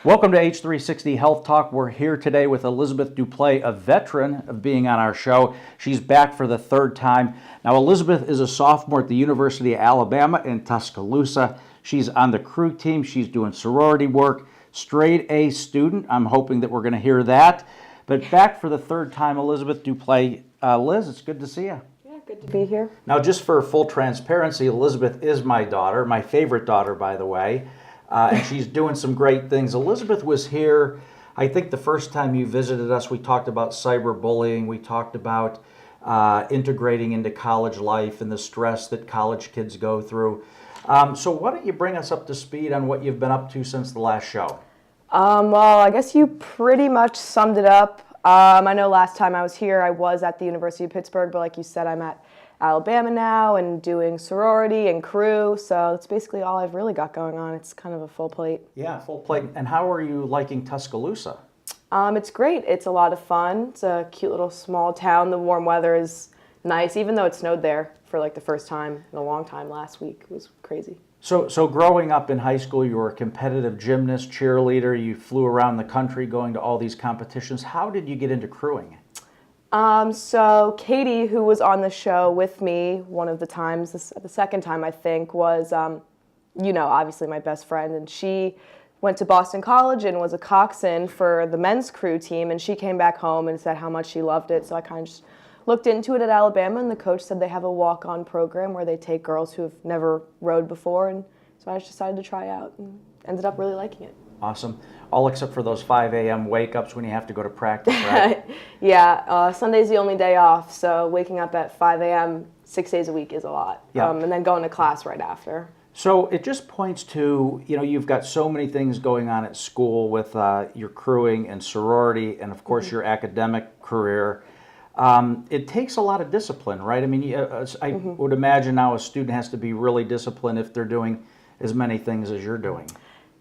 Welcome to H360 Health Talk. We're here today with Elizabeth Duplay, a veteran of being on our show. She's back for the third time. Now, Elizabeth is a sophomore at the University of Alabama in Tuscaloosa. She's on the crew team. She's doing sorority work. Straight A student. I'm hoping that we're going to hear that. But back for the third time, Elizabeth Duplay. Liz, it's good to see you. Yeah, good to be here. Now, just for full transparency, Elizabeth is my daughter, my favorite daughter, by the way. And she's doing some great things. Elizabeth was here, I think the first time you visited us, we talked about cyberbullying. We talked about integrating into college life and the stress that college kids go through. So why don't you bring us up to speed on what you've been up to since the last show? Well, I guess you pretty much summed it up. I know last time I was here, I was at the University of Pittsburgh, but like you said, I'm at Alabama now and doing sorority and crew, so that's basically all I've really got going on. It's kind of a full plate. Yeah, full plate. And how are you liking Tuscaloosa? It's great. It's a lot of fun. It's a cute little small town. The warm weather is nice, even though it snowed there for like the first time in a long time last week. It was crazy. So growing up in high school, you were a competitive gymnast, cheerleader. You flew around the country going to all these competitions. How did you get into crewing? So Katie, who was on the show with me one of the times, the second time I think, was, obviously my best friend, and she went to Boston College and was a coxswain for the men's crew team, and she came back home and said how much she loved it, so I kind of just looked into it at Alabama, and the coach said they have a walk-on program where they take girls who have never rowed before, and so I just decided to try out and ended up really liking it. Awesome. All except for those 5 a.m. wake-ups when you have to go to practice, right? Yeah, Sunday's the only day off, so waking up at 5 a.m. 6 days a week is a lot. Yeah. And then going to class right after. So it just points to, you've got so many things going on at school with your crewing and sorority and, of course, your academic career. It takes a lot of discipline, right? I mean, I would imagine now a student has to be really disciplined if they're doing as many things as you're doing.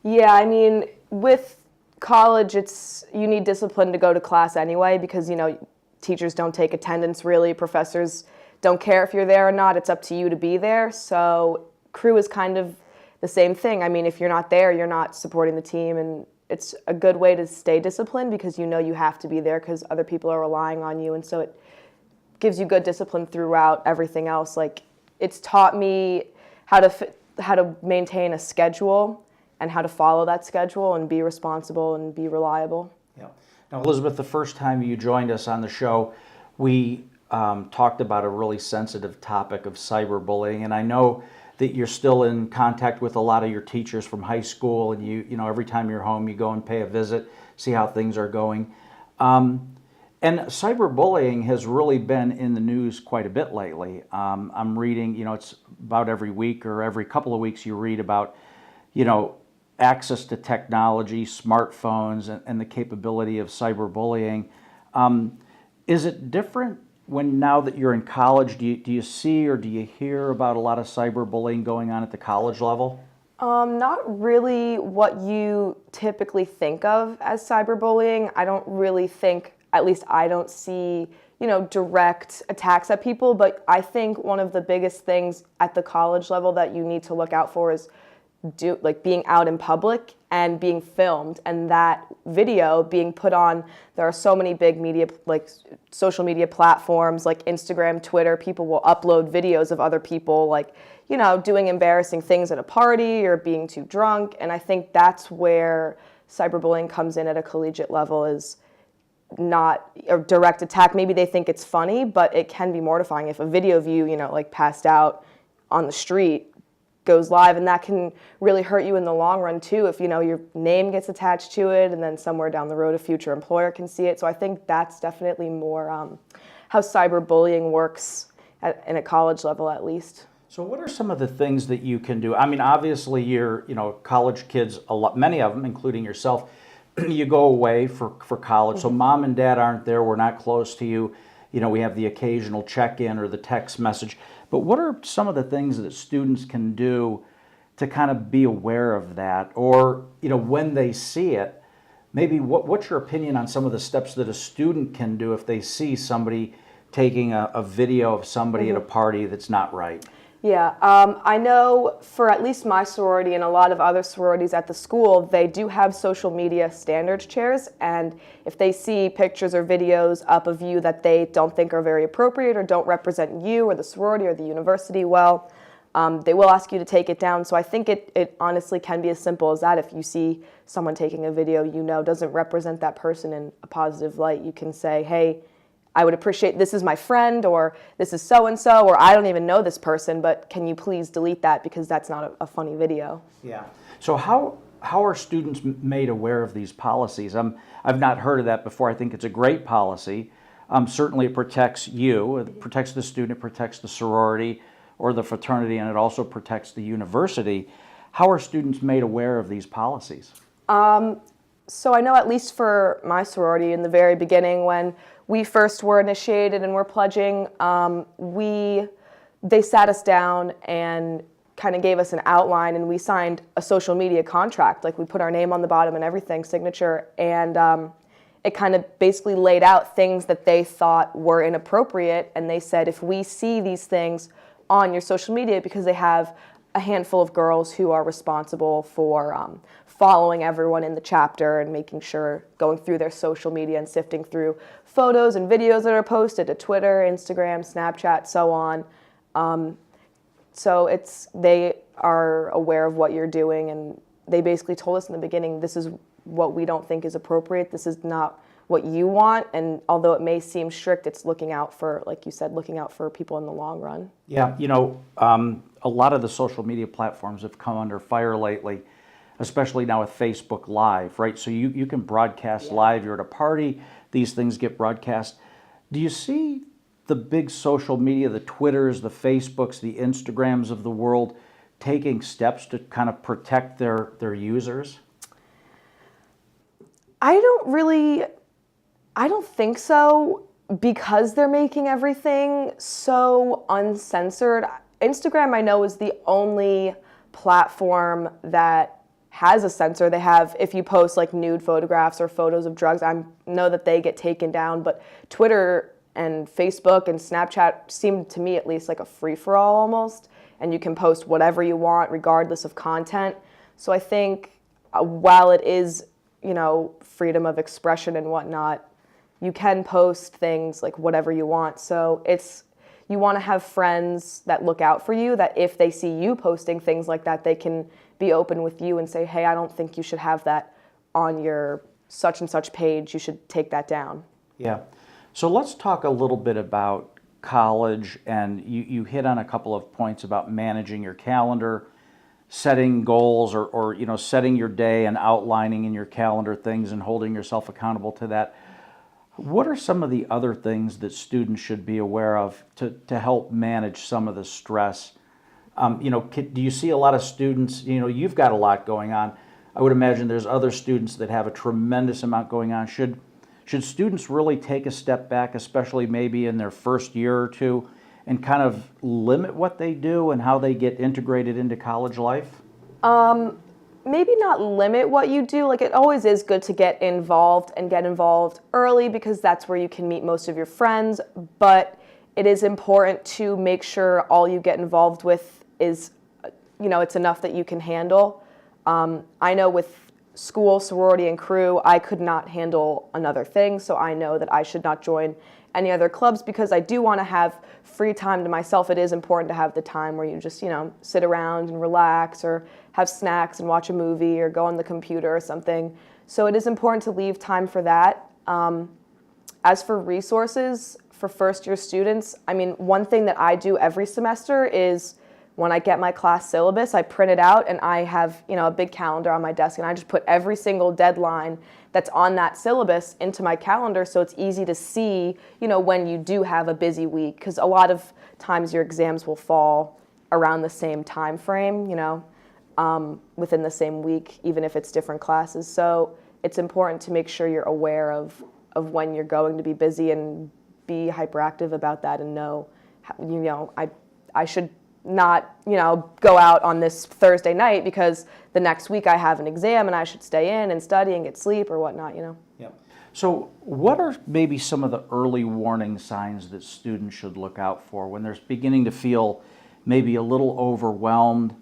Yeah, I mean, with college, you need discipline to go to class anyway because, teachers don't take attendance really. Professors don't care if you're there or not. It's up to you to be there. So crew is kind of the same thing. I mean, if you're not there, you're not supporting the team. And it's a good way to stay disciplined because you have to be there because other people are relying on you. And so it gives you good discipline throughout everything else. Like, it's taught me how to maintain a schedule and how to follow that schedule and be responsible and be reliable. Yeah. Now, Elizabeth, the first time you joined us on the show, we talked about a really sensitive topic of cyberbullying, and I know that you're still in contact with a lot of your teachers from high school, and you every time you're home, you go and pay a visit, see how things are going. And cyberbullying has really been in the news quite a bit lately. I'm reading, it's about every week or every couple of weeks you read about, access to technology, smartphones, and the capability of cyberbullying. Is it different now that you're in college? Do you see or do you hear about a lot of cyberbullying going on at the college level? Not really what you typically think of as cyberbullying. I don't really think, at least I don't see, direct attacks at people, but I think one of the biggest things at the college level that you need to look out for is being out in public and being filmed, and that video being put on. There are so many big media, like social media platforms like Instagram, Twitter. People will upload videos of other people doing embarrassing things at a party or being too drunk, and I think that's where cyberbullying comes in at a collegiate level. Is not a direct attack. Maybe they think it's funny, but it can be mortifying if a video of you, passed out on the street goes live, and that can really hurt you in the long run too if your name gets attached to it, and then somewhere down the road a future employer can see it. So I think that's definitely more how cyberbullying works in a college level, at least. So what are some of the things that you can do? I mean, obviously you're college kids, many of them, including yourself, you go away for college, so mom and dad aren't there, we're not close to you. We have the occasional check-in or the text message. But what are some of the things that students can do to kind of be aware of that? Or, when they see it, maybe what's your opinion on some of the steps that a student can do if they see somebody taking a video of somebody at a party that's not right? Yeah, I know for at least my sorority and a lot of other sororities at the school, they do have social media standards chairs, and if they see pictures or videos up of you that they don't think are very appropriate or don't represent you or the sorority or the university well, they will ask you to take it down. So I think it honestly can be as simple as that. If you see someone taking a video you know doesn't represent that person in a positive light, you can say, hey, I would appreciate, this is my friend, or this is so-and-so, or I don't even know this person, but can you please delete that because that's not a funny video. Yeah. So how are students made aware of these policies? I've not heard of that before. I think it's a great policy. Certainly it protects you, it protects the student, it protects the sorority or the fraternity, and it also protects the university. How are students made aware of these policies? So I know at least for my sorority in the very beginning when we first were initiated and were pledging, they sat us down and kind of gave us an outline, and we signed a social media contract. Like, we put our name on the bottom and everything, signature, and it kind of basically laid out things that they thought were inappropriate, and they said, if we see these things on your social media, because they have a handful of girls who are responsible for following everyone in the chapter and making sure, going through their social media and sifting through photos and videos that are posted to Twitter, Instagram, Snapchat, so on. So they are aware of what you're doing, and they basically told us in the beginning, this is what we don't think is appropriate, this is not what you want, and although it may seem strict, it's looking out for, like you said, looking out for people in the long run. Yeah, a lot of the social media platforms have come under fire lately, especially now with Facebook Live, right? So you can broadcast live, you're at a party, these things get broadcast. Do you see the big social media, the Twitters, the Facebooks, the Instagrams of the world taking steps to kind of protect their users? I don't think so, because they're making everything so uncensored. Instagram, I know, is the only platform that has a censor. They have, if you post like nude photographs or photos of drugs, I know that they get taken down, but Twitter and Facebook and Snapchat seem, to me at least, like a free-for-all almost, and you can post whatever you want regardless of content. So I think while it is, freedom of expression and whatnot, you can post things like whatever you want. So you want to have friends that look out for you, that if they see you posting things like that, they can be open with you and say, hey, I don't think you should have that on your such and such page, you should take that down. Yeah. So let's talk a little bit about college, and you hit on a couple of points about managing your calendar, setting goals, or setting your day and outlining in your calendar things and holding yourself accountable to that. What are some of the other things that students should be aware of to help manage some of the stress? Do you see a lot of students, you've got a lot going on. I would imagine there's other students that have a tremendous amount going on. Should students really take a step back, especially maybe in their first year or two, and kind of limit what they do and how they get integrated into college life? Maybe not limit what you do. Like, it always is good to get involved early, because that's where you can meet most of your friends, but it is important to make sure all you get involved with is, it's enough that you can handle. I know with school, sorority, and crew, I could not handle another thing, so I know that I should not join any other clubs, because I do want to have free time to myself. It is important to have the time where you just, sit around and relax, or have snacks and watch a movie, or go on the computer or something. So it is important to leave time for that. As for resources for first-year students, one thing that I do every semester is, when I get my class syllabus, I print it out, and I have, a big calendar on my desk, and I just put every single deadline that's on that syllabus into my calendar, so it's easy to see, when you do have a busy week, because a lot of times your exams will fall around the same time frame, within the same week, even if it's different classes. So it's important to make sure you're aware of when you're going to be busy, and be hyperactive about that, and know, I should not, go out on this Thursday night because the next week I have an exam and I should stay in and study and get sleep or whatnot, Yeah. So what are maybe some of the early warning signs that students should look out for when they're beginning to feel maybe a little overwhelmed,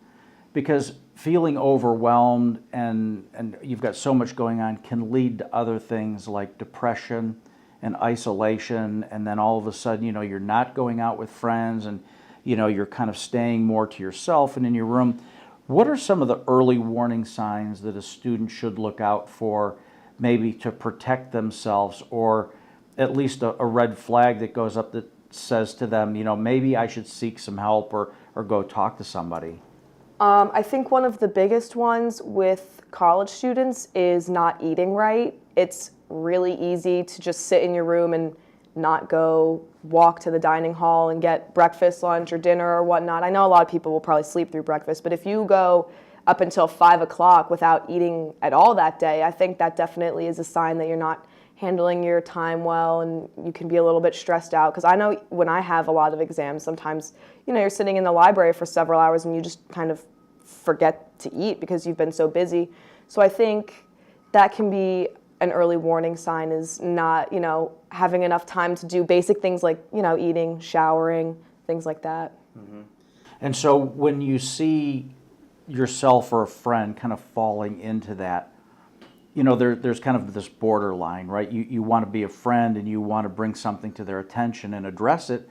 because feeling overwhelmed and you've got so much going on can lead to other things like depression and isolation, and then all of a sudden, you're not going out with friends, and you're kind of staying more to yourself and in your room. What are some of the early warning signs that a student should look out for, maybe to protect themselves, or at least a red flag that goes up that says to them, maybe I should seek some help or go talk to somebody? I think one of the biggest ones with college students is not eating right. It's really easy to just sit in your room and not go walk to the dining hall and get breakfast, lunch, or dinner or whatnot. I know a lot of people will probably sleep through breakfast, but if you go up until 5 o'clock without eating at all that day, I think that definitely is a sign that you're not handling your time well, and you can be a little bit stressed out. Because I know when I have a lot of exams, sometimes, you're sitting in the library for several hours and you just kind of forget to eat because you've been so busy. So I think that can be an early warning sign, is not, having enough time to do basic things like, eating, showering, things like that. Mm-hmm. And so when you see yourself or a friend kind of falling into that, there's kind of this borderline, right? You want to be a friend and you want to bring something to their attention and address it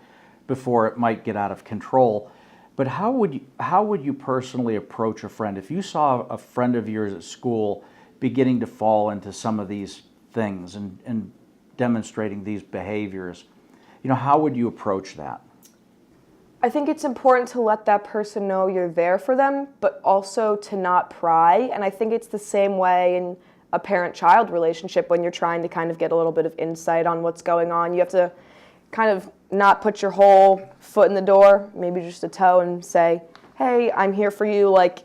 before it might get out of control. But how would you personally approach a friend if you saw a friend of yours at school beginning to fall into some of these things and demonstrating these behaviors? How would you approach that? I think it's important to let that person know you're there for them, but also to not pry. And I think it's the same way in a parent-child relationship when you're trying to kind of get a little bit of insight on what's going on. You have to kind of not put your whole foot in the door, maybe just a toe, and say, hey, I'm here for you. Like,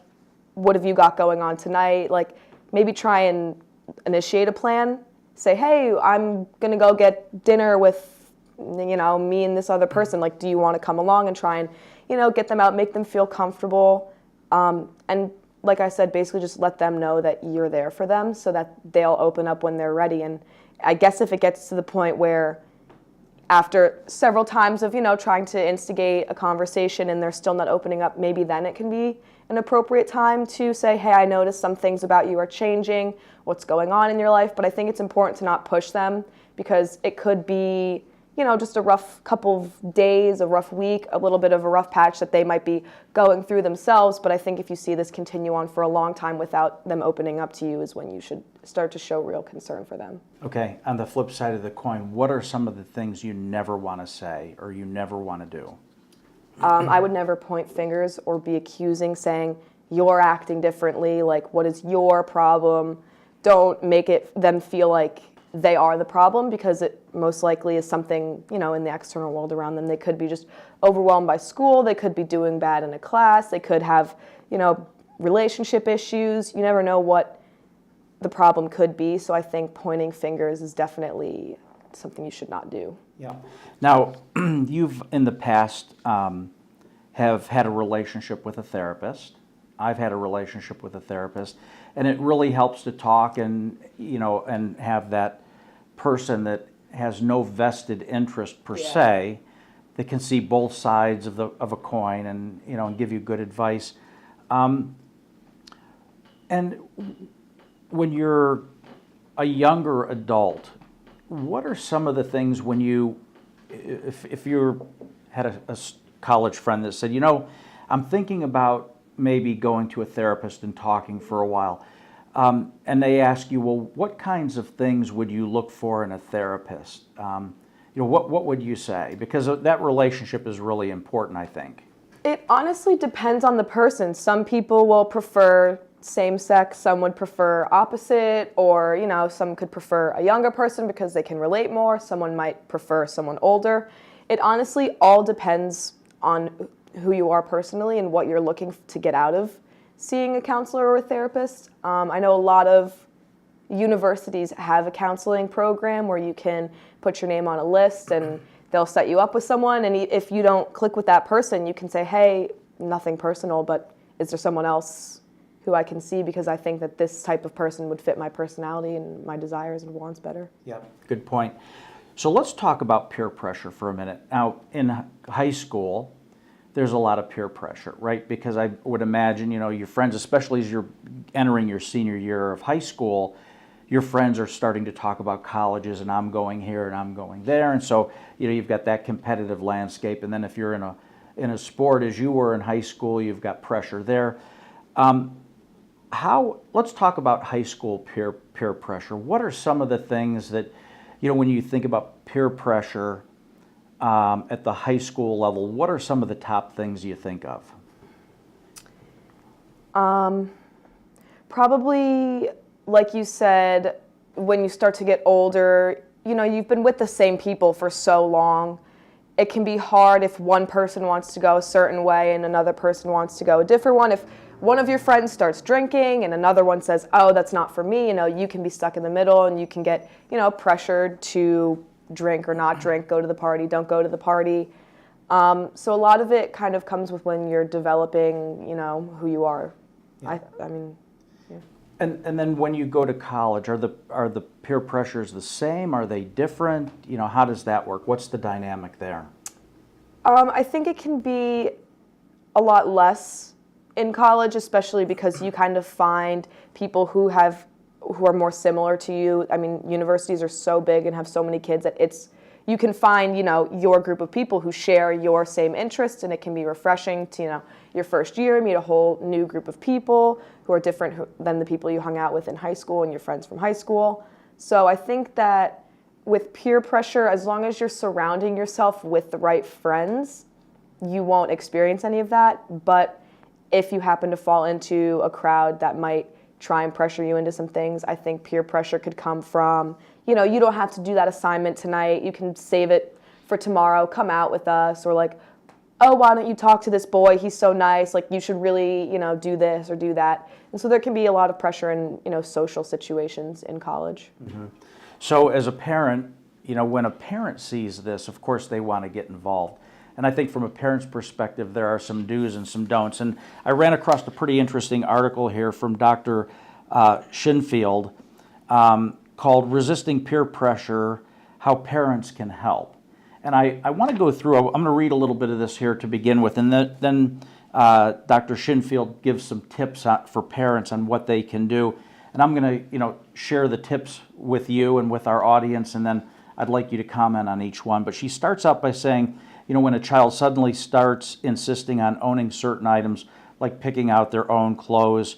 what have you got going on tonight? Like, maybe try and initiate a plan. Say, hey, I'm going to go get dinner with, me and this other person. Like, do you want to come along? And try and, get them out, make them feel comfortable. And like I said, basically just let them know that you're there for them so that they'll open up when they're ready. And I guess if it gets to the point where after several times of, trying to instigate a conversation and they're still not opening up, maybe then it can be an appropriate time to say, hey, I noticed some things about you are changing, what's going on in your life. But I think it's important to not push them, because it could be, just a rough couple of days, a rough week, a little bit of a rough patch that they might be going through themselves. But I think if you see this continue on for a long time without them opening up to you is when you should start to show real concern for them. Okay, on the flip side of the coin, what are some of the things you never want to say or you never want to do? I would never point fingers or be accusing, saying, you're acting differently, like, what is your problem? Don't make them feel like they are the problem, because it most likely is something, in the external world around them. They could be just overwhelmed by school. They could be doing bad in a class. They could have, relationship issues. You never know what the problem could be. So I think pointing fingers is definitely something you should not do. Yeah. Now, you've in the past have had a relationship with a therapist. I've had a relationship with a therapist, and it really helps to talk and and have that person that has no vested interest per se, that can see both sides of a coin and and give you good advice. And when you're a younger adult, what are some of the things when if you had a college friend that said, I'm thinking about maybe going to a therapist and talking for a while, and they ask you, well, what kinds of things would you look for in a therapist? What would you say? Because that relationship is really important, I think. It honestly depends on the person. Some people will prefer same sex, some would prefer opposite, or some could prefer a younger person because they can relate more. Someone might prefer someone older. It honestly all depends on who you are personally and what you're looking to get out of seeing a counselor or a therapist. I know a lot of universities have a counseling program where you can put your name on a list and they'll set you up with someone, and if you don't click with that person, you can say, hey, nothing personal, but is there someone else who I can see, because I think that this type of person would fit my personality and my desires and wants better. Yeah, good point. So let's talk about peer pressure for a minute. Now, in high school, there's a lot of peer pressure, right? Because I would imagine, your friends, especially as you're entering your senior year of high school, your friends are starting to talk about colleges, and I'm going here and I'm going there. And so, you've got that competitive landscape. And then if you're in a sport as you were in high school, you've got pressure there. Let's talk about high school peer pressure. What are some of the things that, when you think about peer pressure at the high school level, what are some of the top things you think of? Probably, like you said, when you start to get older, you've been with the same people for so long. It can be hard if one person wants to go a certain way and another person wants to go a different one. If one of your friends starts drinking and another one says, oh, that's not for me, you can be stuck in the middle, and you can get, pressured to drink or not drink, go to the party, don't go to the party. So a lot of it kind of comes with when you're developing, who you are. Yeah. I mean, yeah. And then when you go to college, are the peer pressures the same? Are they different? How does that work? What's the dynamic there? I think it can be a lot less in college, especially because you kind of find people who are more similar to you. I mean, universities are so big and have so many kids that you can find, your group of people who share your same interests, and it can be refreshing to, your first year, meet a whole new group of people who are different than the people you hung out with in high school and your friends from high school. So I think that with peer pressure, as long as you're surrounding yourself with the right friends, you won't experience any of that. But if you happen to fall into a crowd that might try and pressure you into some things, I think peer pressure could come from, you don't have to do that assignment tonight. You can save it for tomorrow. Come out with us. Or like, oh, why don't you talk to this boy? He's so nice. Like, you should really, do this or do that. And so there can be a lot of pressure in, social situations in college. Mm-hmm. So as a parent, when a parent sees this, of course, they want to get involved. And I think from a parent's perspective, there are some do's and some don'ts. And I ran across a pretty interesting article here from Dr. Shinfield called Resisting Peer Pressure, How Parents Can Help. And I want to go through, I'm going to read a little bit of this here to begin with, and then Dr. Shinfield gives some tips for parents on what they can do. And I'm going to, share the tips with you and with our audience, and then I'd like you to comment on each one. But she starts out by saying, when a child suddenly starts insisting on owning certain items, like picking out their own clothes,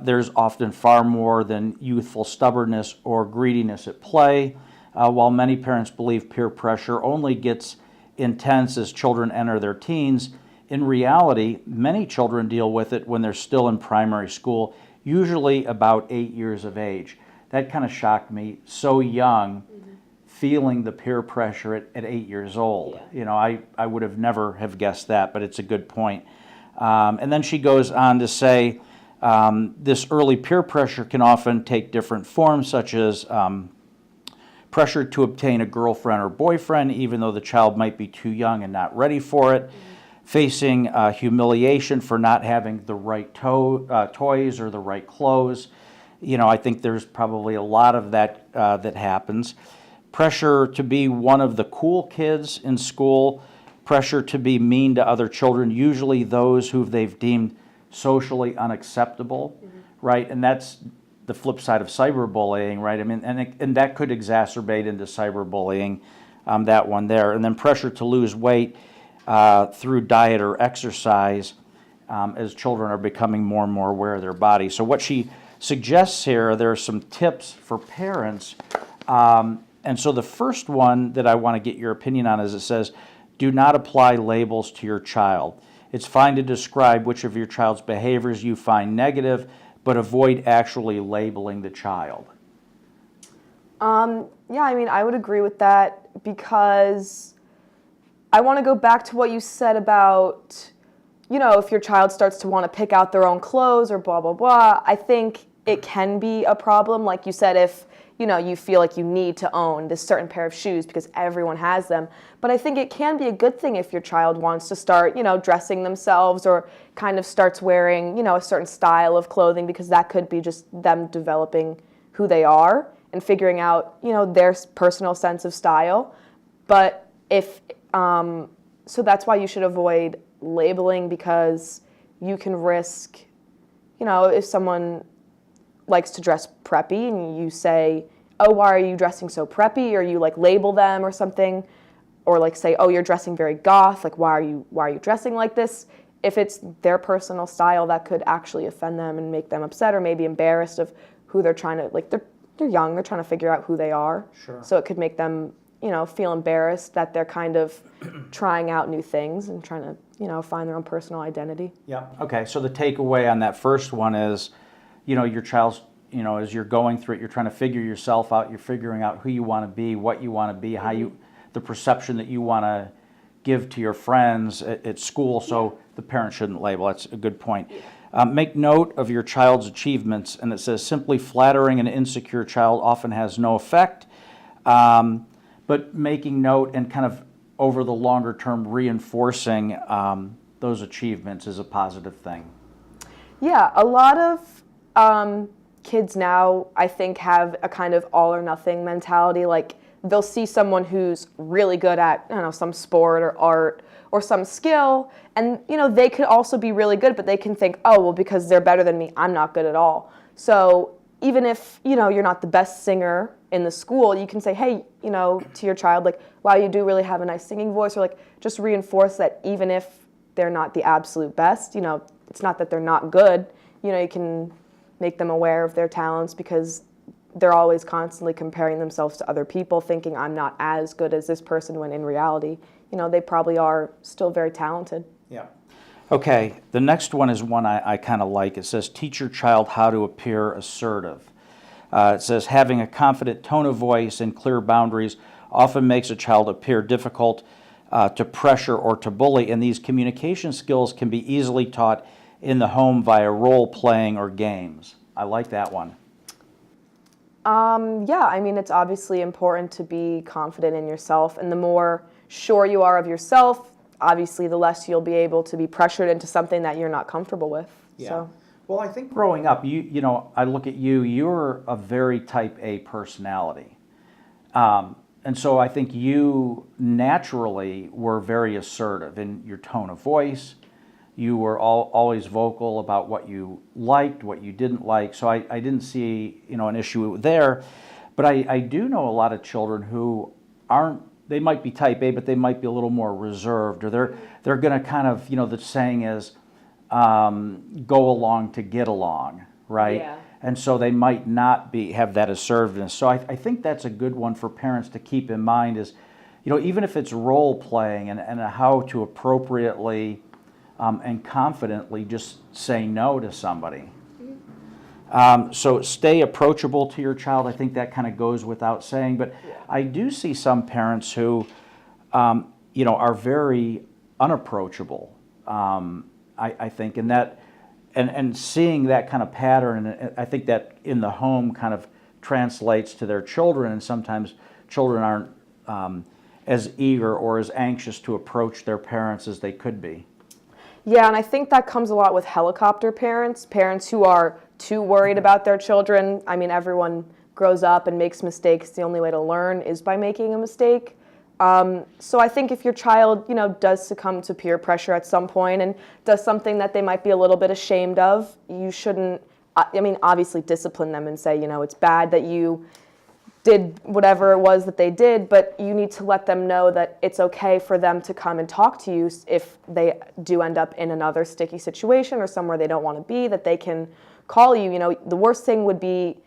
there's often far more than youthful stubbornness or greediness at play. While many parents believe peer pressure only gets intense as children enter their teens, in reality, many children deal with it when they're still in primary school, usually about 8 years of age. That kind of shocked me. So young, feeling the peer pressure at 8 years old. Yeah. I would have never have guessed that, but it's a good point. And then she goes on to say, this early peer pressure can often take different forms, such as pressure to obtain a girlfriend or boyfriend, even though the child might be too young and not ready for it, facing humiliation for not having the right toys or the right clothes. I think there's probably a lot of that that happens. Pressure to be one of the cool kids in school, pressure to be mean to other children, usually those who they've deemed socially unacceptable, right? And that's the flip side of cyberbullying, right? I mean, and that could exacerbate into cyberbullying, that one there. And then pressure to lose weight through diet or exercise as children are becoming more and more aware of their body. So what she suggests here, there are some tips for parents. And so the first one that I want to get your opinion on is it says, do not apply labels to your child. It's fine to describe which of your child's behaviors you find negative, but avoid actually labeling the child. Yeah, I mean, I would agree with that, because I want to go back to what you said about, if your child starts to want to pick out their own clothes or blah, blah, blah. I think it can be a problem. Like you said, if you feel like you need to own this certain pair of shoes because everyone has them. But I think it can be a good thing if your child wants to start, dressing themselves or kind of starts wearing, a certain style of clothing, because that could be just them developing who they are and figuring out, their personal sense of style. But so that's why you should avoid labeling, because you can risk, if someone likes to dress preppy and you say, oh, why are you dressing so preppy? Or you like label them or something, or like say, oh, you're dressing very goth, like why are you dressing like this? If it's their personal style, that could actually offend them and make them upset or maybe embarrassed of who they're trying to, like they're young, they're trying to figure out who they are. Sure. So it could make them, feel embarrassed that they're kind of trying out new things and trying to, find their own personal identity. Yeah. Okay. So the takeaway on that first one is, your child's, as you're going through it, you're trying to figure yourself out. You're figuring out who you want to be, what you want to be, how you, the perception that you want to give to your friends at school. So the parent shouldn't label. That's a good point. Make note of your child's achievements, and it says simply flattering an insecure child often has no effect, but making note and kind of over the longer term reinforcing those achievements is a positive thing. Yeah, a lot of kids now, I think, have a kind of all or nothing mentality. Like they'll see someone who's really good at, some sport or art or some skill, and they could also be really good, but they can think, oh, well, because they're better than me, I'm not good at all. So even if you're not the best singer in the school, you can say, hey, to your child, like, wow, you do really have a nice singing voice, or like just reinforce that even if they're not the absolute best, it's not that they're not good. You can make them aware of their talents, because they're always constantly comparing themselves to other people, thinking I'm not as good as this person, when in reality, they probably are still very talented. Yeah. Okay, the next one is one I kind of like. It says, teach your child how to appear assertive. It says, having a confident tone of voice and clear boundaries often makes a child appear difficult to pressure or to bully, and these communication skills can be easily taught in the home via role playing or games. I like that one. Yeah, I mean, it's obviously important to be confident in yourself, and the more sure you are of yourself, obviously the less you'll be able to be pressured into something that you're not comfortable with. Yeah. So. Well, I think growing up, I look at you're a very type A personality. And so I think you naturally were very assertive in your tone of voice. You were always vocal about what you liked, what you didn't like. So I didn't see, an issue there. But I do know a lot of children who they might be type A, but they might be a little more reserved, or they're going to kind of, the saying is, go along to get along, right? Yeah. And so they might not have that assertiveness. So I think that's a good one for parents to keep in mind is, even if it's role playing and how to appropriately and confidently just say no to somebody. So stay approachable to your child. I think that kind of goes without saying, but I do see some parents who, are very unapproachable. I think, and that, and seeing that kind of pattern, and I think that in the home kind of translates to their children, and sometimes children aren't as eager or as anxious to approach their parents as they could be. Yeah, and I think that comes a lot with helicopter parents who are too worried about their children. I mean, everyone grows up and makes mistakes. The only way to learn is by making a mistake. So I think if your child, does succumb to peer pressure at some point and does something that they might be a little bit ashamed of, you shouldn't, obviously discipline them and say, it's bad that you did whatever it was that they did, but you need to let them know that it's okay for them to come and talk to you if they do end up in another sticky situation or somewhere they don't want to be, that they can call you. The worst thing would be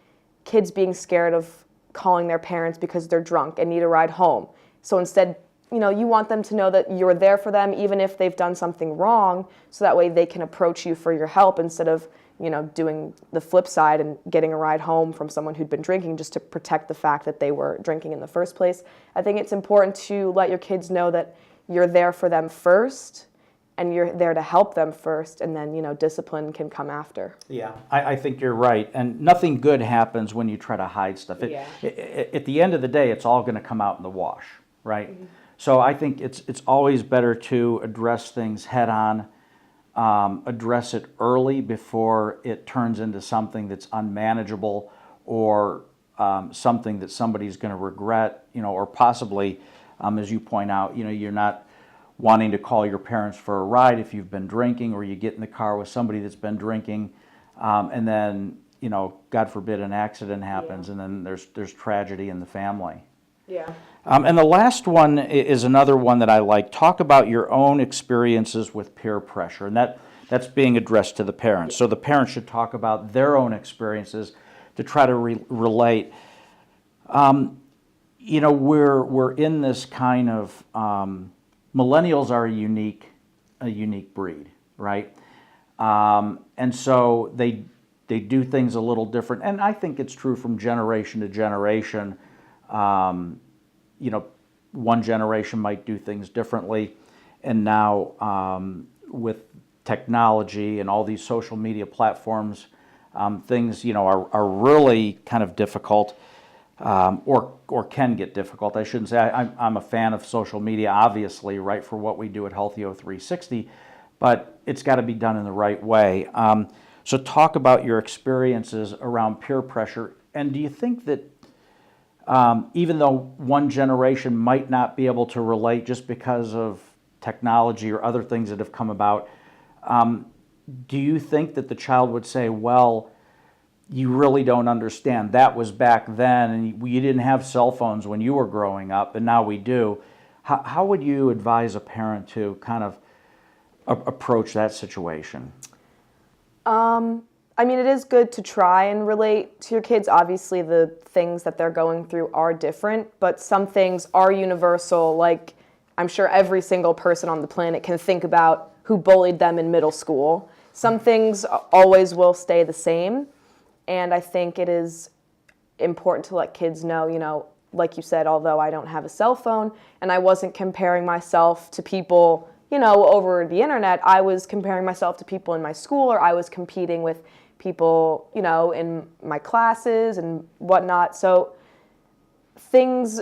kids being scared of calling their parents because they're drunk and need a ride home. So instead, you want them to know that you're there for them even if they've done something wrong, so that way they can approach you for your help instead of doing the flip side and getting a ride home from someone who'd been drinking just to protect the fact that they were drinking in the first place. I think it's important to let your kids know that you're there for them first and you're there to help them first, and then, discipline can come after. Yeah, I think you're right. And nothing good happens when you try to hide stuff. At the end of the day, it's all going to come out in the wash, right? Mm-hmm. So I think it's always better to address things head on. Address it early before it turns into something that's unmanageable or something that somebody's going to regret, or possibly, as you point out, you're not wanting to call your parents for a ride if you've been drinking, or you get in the car with somebody that's been drinking, and then, God forbid, an accident happens, and then there's tragedy in the family. Yeah. And the last one is another one that I like. Talk about your own experiences with peer pressure, and that's being addressed to the parents. So the parents should talk about their own experiences to try to relate. We're in this kind of millennials are a unique breed, right? And so they do things a little different, and I think it's true from generation to generation. One generation might do things differently, and now with technology and all these social media platforms, things are really kind of difficult, or can get difficult. I shouldn't say I'm a fan of social media, obviously, right, for what we do at Healthy h360, but it's got to be done in the right way. So talk about your experiences around peer pressure, and do you think that even though one generation might not be able to relate just because of technology or other things that have come about, do you think that the child would say, well, you really don't understand, that was back then, and you didn't have cell phones when you were growing up, and now we do? How would you advise a parent to kind of approach that situation? It is good to try and relate to your kids. Obviously, the things that they're going through are different, but some things are universal. Like, I'm sure every single person on the planet can think about who bullied them in middle school. Some things always will stay the same, and I think it is important to let kids know, like you said, although I don't have a cell phone and I wasn't comparing myself to people over the internet, I was comparing myself to people in my school, or I was competing with people, in my classes and whatnot. So things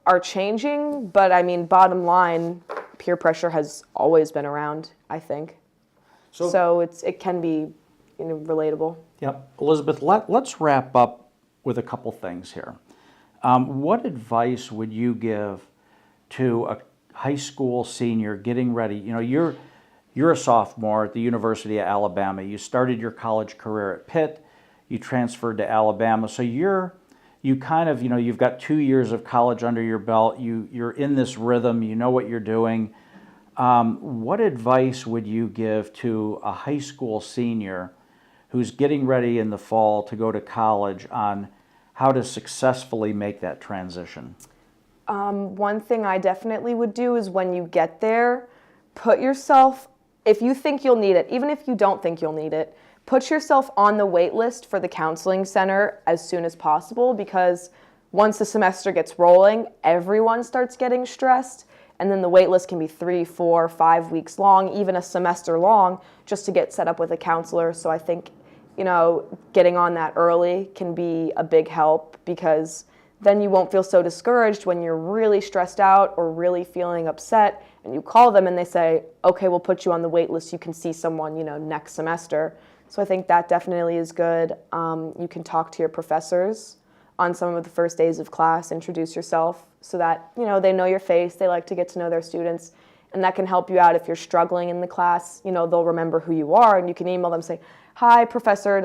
are changing, but bottom line, peer pressure has always been around, I think. So it can be, relatable. Yep. Elizabeth, let's wrap up with a couple things here. What advice would you give to a high school senior getting ready? You're a sophomore at the University of Alabama. You started your college career at Pitt. You transferred to Alabama. So you kind of, you've got 2 years of college under your belt. You're in this rhythm. You know what you're doing. What advice would you give to a high school senior who's getting ready in the fall to go to college on how to successfully make that transition? One thing I definitely would do is when you get there, put yourself, if you think you'll need it, even if you don't think you'll need it, put yourself on the wait list for the counseling center as soon as possible, because once the semester gets rolling, everyone starts getting stressed, and then the wait list can be 3, 4, 5 weeks long, even a semester long, just to get set up with a counselor. So I think, getting on that early can be a big help, because then you won't feel so discouraged when you're really stressed out or really feeling upset, and you call them and they say, okay, we'll put you on the wait list. You can see someone, next semester. So I think that definitely is good. You can talk to your professors on some of the first days of class, introduce yourself so that, they know your face. They like to get to know their students, and that can help you out if you're struggling in the class. They'll remember who you are, and you can email them, say, hi, professor,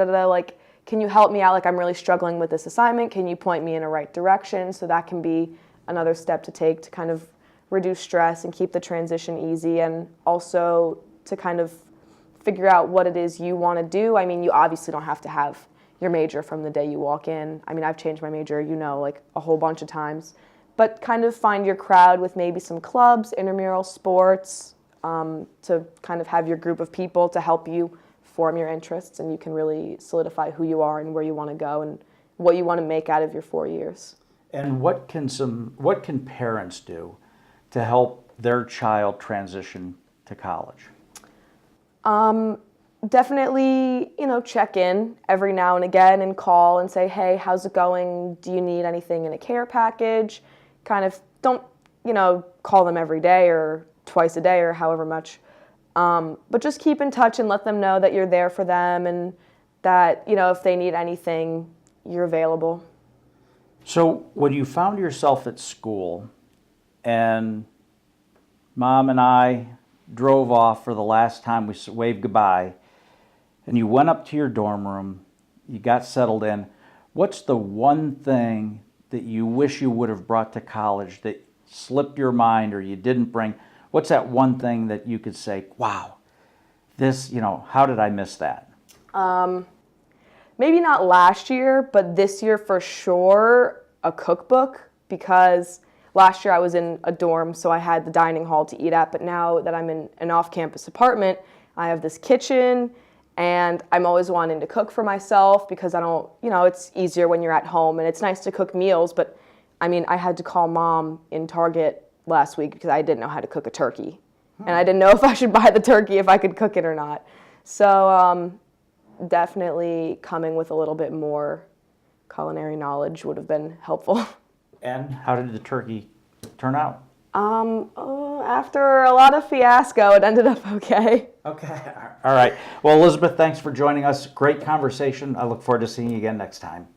can you help me out? I'm really struggling with this assignment. Can you point me in a right direction? So that can be another step to take to kind of reduce stress and keep the transition easy, and also to kind of figure out what it is you want to do. You obviously don't have to have your major from the day you walk in. I've changed my major, a whole bunch of times. But kind of find your crowd with maybe some clubs, intramural sports, to kind of have your group of people to help you form your interests, and you can really solidify who you are and where you want to go and what you want to make out of your 4 years. And what can parents do to help their child transition to college? Definitely, check in every now and again and call and say, hey, how's it going? Do you need anything in a care package? Kind of don't, call them every day or twice a day or however much. But just keep in touch and let them know that you're there for them, and that, if they need anything, you're available. So when you found yourself at school and Mom and I drove off for the last time, we waved goodbye, and you went up to your dorm room, you got settled in, what's the one thing that you wish you would have brought to college that slipped your mind or you didn't bring? What's that one thing that you could say, wow, this, how did I miss that? Maybe not last year, but this year for sure, a cookbook, because last year I was in a dorm, so I had the dining hall to eat at, but now that I'm in an off-campus apartment, I have this kitchen, and I'm always wanting to cook for myself because I don't, it's easier when you're at home, and it's nice to cook meals, but I had to call Mom in Target last week because I didn't know how to cook a turkey, and I didn't know if I should buy the turkey, if I could cook it or not. So definitely coming with a little bit more culinary knowledge would have been helpful. And how did the turkey turn out? After a lot of fiasco, it ended up okay. Okay. All right. Well, Elizabeth, thanks for joining us. Great conversation. I look forward to seeing you again next time.